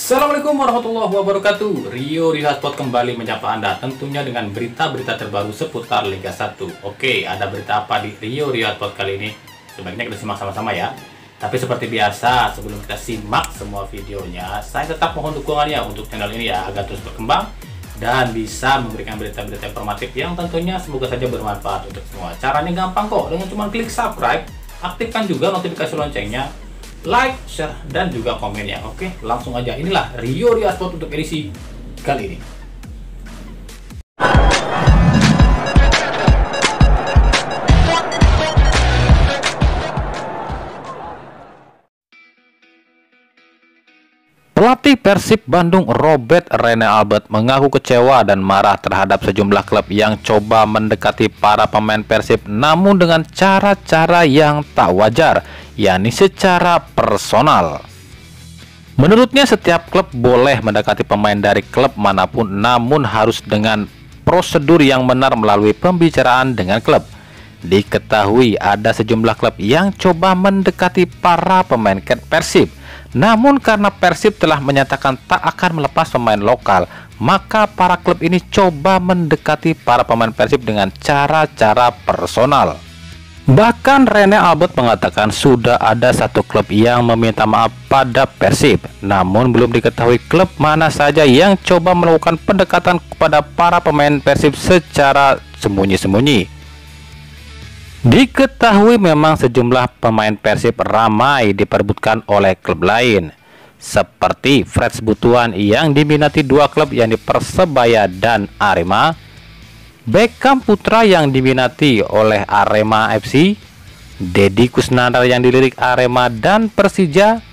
Assalamualaikum warahmatullahi wabarakatuh. Rio Rihasport kembali menyapa Anda tentunya dengan berita-berita terbaru seputar Liga 1. Oke, ada berita apa di Rio Rihasport kali ini? Sebaiknya kita simak sama-sama ya. Tapi seperti biasa, sebelum kita simak semua videonya, saya tetap mohon dukungannya untuk channel ini ya, agar terus berkembang dan bisa memberikan berita-berita informatif yang tentunya semoga saja bermanfaat untuk semua. Caranya gampang kok, dengan cuma klik subscribe, aktifkan juga notifikasi loncengnya, like, share, dan juga komennya. Oke, langsung aja. Inilah Rio Rihasport untuk edisi kali ini. Pelatih Persib Bandung Robert Rene Albert mengaku kecewa dan marah terhadap sejumlah klub yang coba mendekati para pemain Persib namun dengan cara-cara yang tak wajar, yakni secara personal. Menurutnya setiap klub boleh mendekati pemain dari klub manapun namun harus dengan prosedur yang benar melalui pembicaraan dengan klub. Diketahui ada sejumlah klub yang coba mendekati para pemain Persib. Namun karena Persib telah menyatakan tak akan melepas pemain lokal, maka para klub ini coba mendekati para pemain Persib dengan cara-cara personal. Bahkan Rene Albert mengatakan sudah ada satu klub yang meminta maaf pada Persib, namun belum diketahui klub mana saja yang coba melakukan pendekatan kepada para pemain Persib secara sembunyi-sembunyi. Diketahui memang sejumlah pemain Persib ramai diperebutkan oleh klub lain, seperti Freds Butuan yang diminati dua klub yakni Persebaya dan Arema, Beckham Putra yang diminati oleh Arema FC, Deddy Kusnandar yang dilirik Arema dan Persija,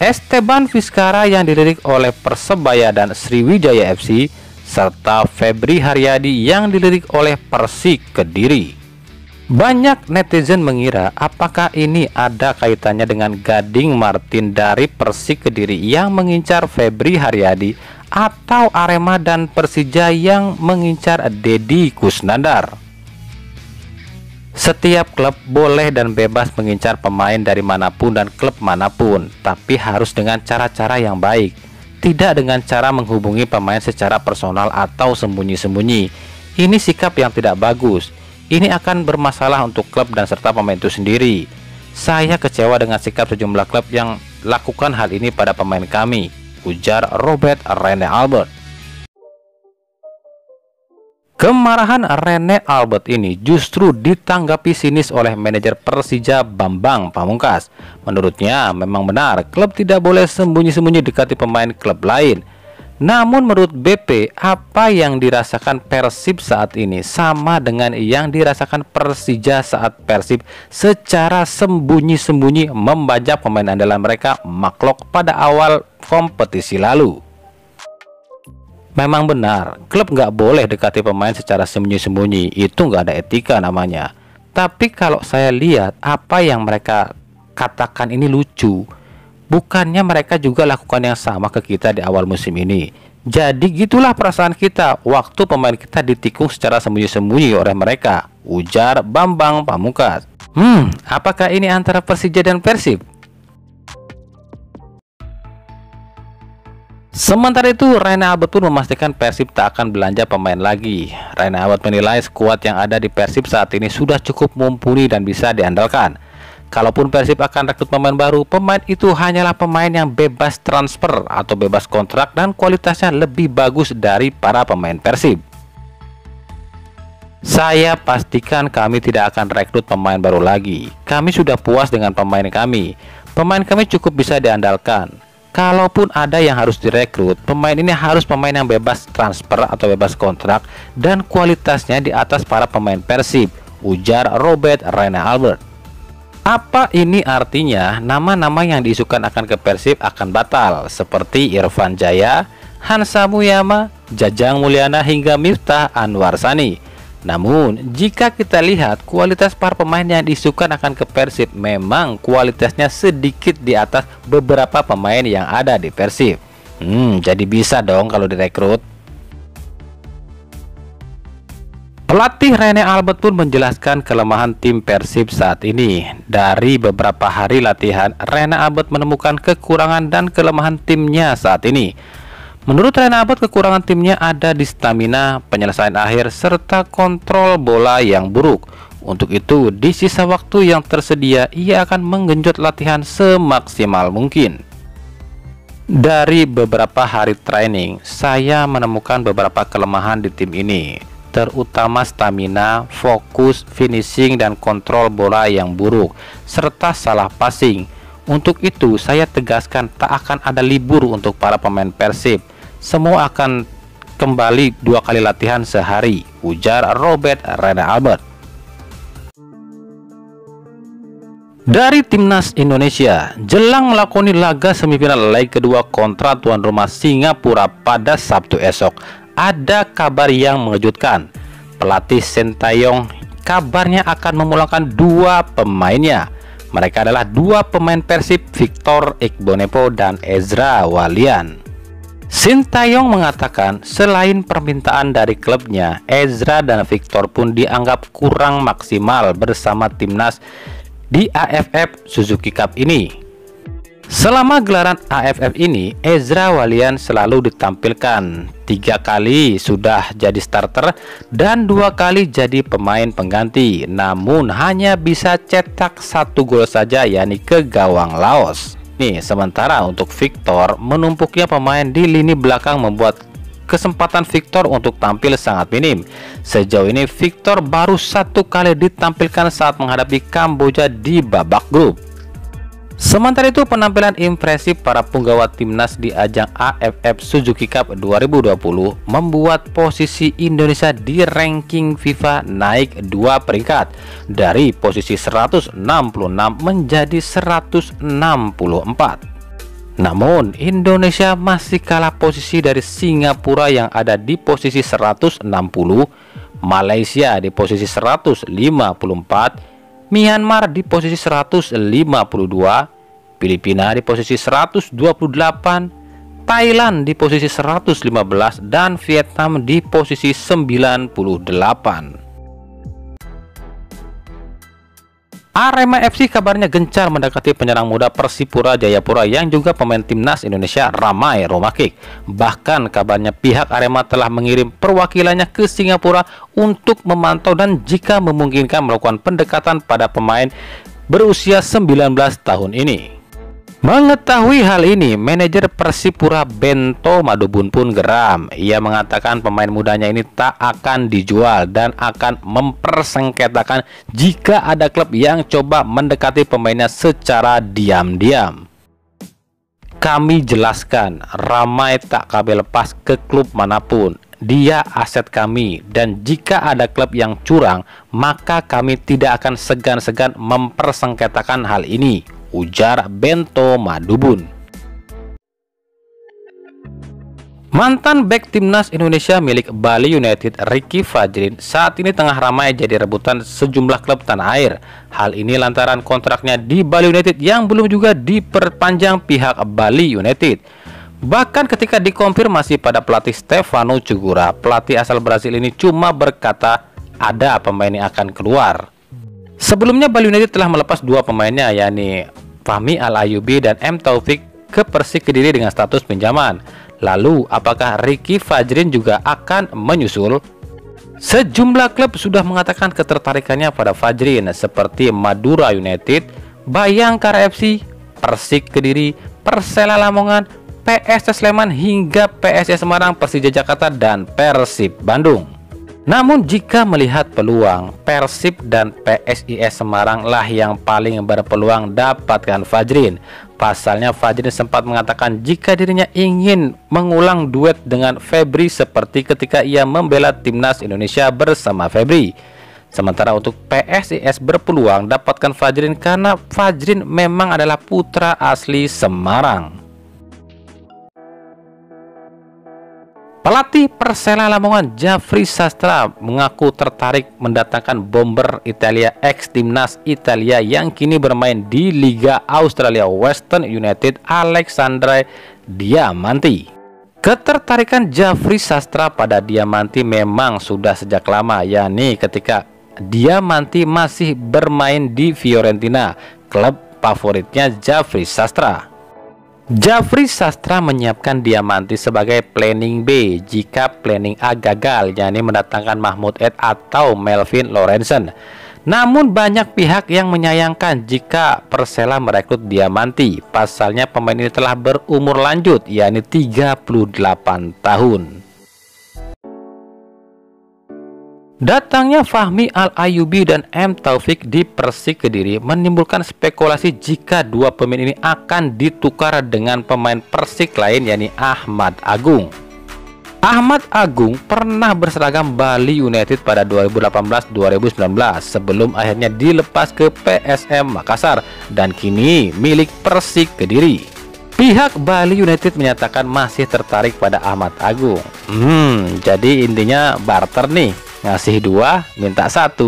Esteban Vizcara yang dilirik oleh Persebaya dan Sriwijaya FC, serta Febri Haryadi yang dilirik oleh Persik Kediri. Banyak netizen mengira apakah ini ada kaitannya dengan Gading Martin dari Persik Kediri yang mengincar Febri Haryadi atau Arema dan Persija yang mengincar Deddy Kusnandar. Setiap klub boleh dan bebas mengincar pemain dari manapun dan klub manapun, tapi harus dengan cara-cara yang baik, tidak dengan cara menghubungi pemain secara personal atau sembunyi-sembunyi. Ini sikap yang tidak bagus. Ini akan bermasalah untuk klub dan serta pemain itu sendiri. Saya kecewa dengan sikap sejumlah klub yang lakukan hal ini pada pemain kami, ujar Robert Rene Albert. Kemarahan Rene Albert ini justru ditanggapi sinis oleh manajer Persija Bambang Pamungkas. Menurutnya memang benar klub tidak boleh sembunyi-sembunyi dekati pemain klub lain. Namun menurut BP, apa yang dirasakan Persib saat ini sama dengan yang dirasakan Persija saat Persib secara sembunyi-sembunyi membajak pemain andalan mereka Maklok pada awal kompetisi lalu. Memang benar, klub nggak boleh dekati pemain secara sembunyi-sembunyi, itu nggak ada etika namanya. Tapi kalau saya lihat apa yang mereka katakan ini lucu. Bukannya mereka juga lakukan yang sama ke kita di awal musim ini. Jadi gitulah perasaan kita waktu pemain kita ditikung secara sembunyi-sembunyi oleh mereka, ujar Bambang Pamungkas. Apakah ini antara Persija dan Persib? Sementara itu, Rene Albert pun memastikan Persib tak akan belanja pemain lagi. Rene Albert menilai skuad yang ada di Persib saat ini sudah cukup mumpuni dan bisa diandalkan. Kalaupun Persib akan rekrut pemain baru, pemain itu hanyalah pemain yang bebas transfer atau bebas kontrak dan kualitasnya lebih bagus dari para pemain Persib. Saya pastikan kami tidak akan rekrut pemain baru lagi. Kami sudah puas dengan pemain kami. Pemain kami cukup bisa diandalkan. Kalaupun ada yang harus direkrut, pemain ini harus pemain yang bebas transfer atau bebas kontrak dan kualitasnya di atas para pemain Persib, ujar Robert Rene Albert. Apa ini artinya nama-nama yang diisukan akan ke Persib akan batal seperti Irfan Jaya, Hansa Muyama, Jajang Mulyana hingga Miftah Anwar Sani. Namun jika kita lihat kualitas para pemain yang diisukan akan ke Persib memang kualitasnya sedikit di atas beberapa pemain yang ada di Persib. Jadi bisa dong kalau direkrut. Pelatih Rene Albert pun menjelaskan kelemahan tim Persib saat ini. Dari beberapa hari latihan, Rene Albert menemukan kekurangan dan kelemahan timnya saat ini. Menurut Rene Albert, kekurangan timnya ada di stamina, penyelesaian akhir, serta kontrol bola yang buruk. Untuk itu, di sisa waktu yang tersedia, ia akan menggenjot latihan semaksimal mungkin. Dari beberapa hari training, saya menemukan beberapa kelemahan di tim ini, terutama stamina, fokus, finishing, dan kontrol bola yang buruk, serta salah passing. Untuk itu, saya tegaskan tak akan ada libur untuk para pemain Persib. Semua akan kembali 2 kali latihan sehari, ujar Robert Rene Albert. Dari Timnas Indonesia, jelang melakoni laga semifinal leg kedua kontra tuan rumah Singapura pada Sabtu esok, ada kabar yang mengejutkan. Pelatih Sintayong kabarnya akan memulangkan 2 pemainnya. Mereka adalah 2 pemain Persib, Victor Igbonepo dan Ezra Walian. Sintayong mengatakan selain permintaan dari klubnya, Ezra dan Victor pun dianggap kurang maksimal bersama timnas di AFF Suzuki Cup ini. Selama gelaran AFF ini, Ezra Walian selalu ditampilkan. 3 kali sudah jadi starter dan 2 kali jadi pemain pengganti, namun hanya bisa cetak 1 gol saja, yakni ke gawang Laos. Sementara untuk Victor, menumpuknya pemain di lini belakang membuat kesempatan Victor untuk tampil sangat minim. Sejauh ini Victor baru 1 kali ditampilkan saat menghadapi Kamboja di babak grup. Sementara itu, penampilan impresif para punggawa timnas di ajang AFF Suzuki Cup 2020 membuat posisi Indonesia di ranking FIFA naik 2 peringkat, dari posisi 166 menjadi 164. Namun, Indonesia masih kalah posisi dari Singapura yang ada di posisi 160, Malaysia di posisi 154, Myanmar di posisi 152, Filipina di posisi 128, Thailand di posisi 115, dan Vietnam di posisi 98. Arema FC kabarnya gencar mendekati penyerang muda Persipura Jayapura yang juga pemain timnas Indonesia, Ramai Romakik. Bahkan kabarnya pihak Arema telah mengirim perwakilannya ke Singapura untuk memantau dan jika memungkinkan melakukan pendekatan pada pemain berusia 19 tahun ini. Mengetahui hal ini, manajer Persipura Bento Madubun pun geram. Ia mengatakan pemain mudanya ini tak akan dijual dan akan mempersengketakan jika ada klub yang coba mendekati pemainnya secara diam-diam. Kami jelaskan, Ramai tak kami lepas ke klub manapun. Dia aset kami, dan jika ada klub yang curang, maka kami tidak akan segan-segan mempersengketakan hal ini, ujar Bento Madubun. Mantan bek timnas Indonesia milik Bali United, Ricky Fajrin, saat ini tengah ramai jadi rebutan sejumlah klub tanah air. Hal ini lantaran kontraknya di Bali United yang belum juga diperpanjang pihak Bali United. Bahkan ketika dikonfirmasi pada pelatih Stefano Cugura, pelatih asal Brasil ini cuma berkata ada pemain yang akan keluar. Sebelumnya Bali United telah melepas 2 pemainnya, yakni Fahmi Al-Ayubi dan M. Taufik ke Persik Kediri dengan status pinjaman. Lalu, apakah Ricky Fajrin juga akan menyusul? Sejumlah klub sudah mengatakan ketertarikannya pada Fajrin, seperti Madura United, Bayangkara FC, Persik Kediri, Persela Lamongan, PSS Sleman, hingga PSIS Semarang, Persija Jakarta, dan Persib Bandung. Namun jika melihat peluang, Persib dan PSIS Semarang lah yang paling berpeluang dapatkan Fajrin. Pasalnya Fajrin sempat mengatakan jika dirinya ingin mengulang duet dengan Febri seperti ketika ia membela timnas Indonesia bersama Febri. Sementara untuk PSIS berpeluang dapatkan Fajrin karena Fajrin memang adalah putra asli Semarang. Pelatih Persela Lamongan Jafri Sastra mengaku tertarik mendatangkan bomber Italia ex timnas Italia yang kini bermain di Liga Australia Western United, Alexandre Diamanti. Ketertarikan Jafri Sastra pada Diamanti memang sudah sejak lama, yakni ketika Diamanti masih bermain di Fiorentina, klub favoritnya Jafri Sastra. Jafri Sastra menyiapkan Diamanti sebagai planning B jika planning A gagal, yakni mendatangkan Mahmud Ed atau Melvin Lorenzen. Namun banyak pihak yang menyayangkan jika Persela merekrut Diamanti. Pasalnya pemain ini telah berumur lanjut, yakni 38 tahun. Datangnya Fahmi Al-Ayyubi dan M. Taufik di Persik Kediri menimbulkan spekulasi jika dua pemain ini akan ditukar dengan pemain Persik lain, yakni Ahmad Agung. Ahmad Agung pernah berseragam Bali United pada 2018-2019 sebelum akhirnya dilepas ke PSM Makassar dan kini milik Persik Kediri. Pihak Bali United menyatakan masih tertarik pada Ahmad Agung. Jadi intinya barter nih, ngasih 2 minta 1.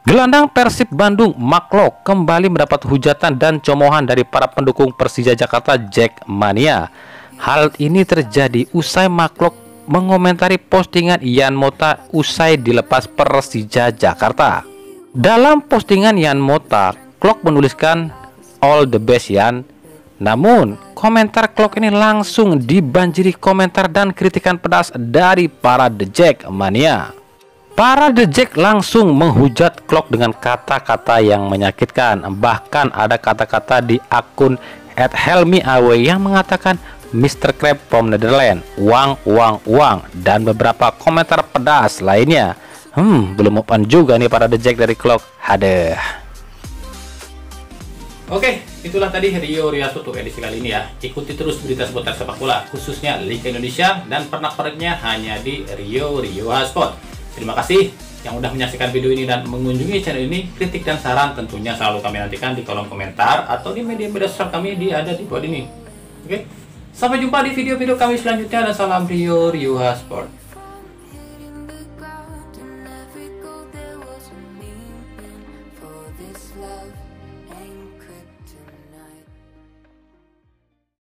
Gelandang Persib Bandung Maklok kembali mendapat hujatan dan comohan dari para pendukung Persija Jakarta Jackmania. Hal ini terjadi usai Maklok mengomentari postingan Yan Mota usai dilepas Persija Jakarta. Dalam postingan Yan Mota, Klok menuliskan "All the best Yan". Namun, komentar Klok ini langsung dibanjiri komentar dan kritikan pedas dari para The Jackmania. Para The Jack langsung menghujat Klok dengan kata-kata yang menyakitkan. Bahkan ada kata-kata di akun @helmiaw yang mengatakan Mr. Crab from Netherlands, uang, dan beberapa komentar pedas lainnya. Belum open juga nih para The Jack dari Klok. Hadeh. Oke, itulah tadi Rio Riyasu untuk edisi kali ini ya. Ikuti terus berita seputar sepak bola, khususnya Liga Indonesia, dan pernak-perniknya hanya di Rio Sport. Terima kasih yang udah menyaksikan video ini dan mengunjungi channel ini. Kritik dan saran tentunya selalu kami nantikan di kolom komentar atau di media-media sosial kami ada di bawah ini. Oke, sampai jumpa di video-video kami selanjutnya dan salam Rio Sport.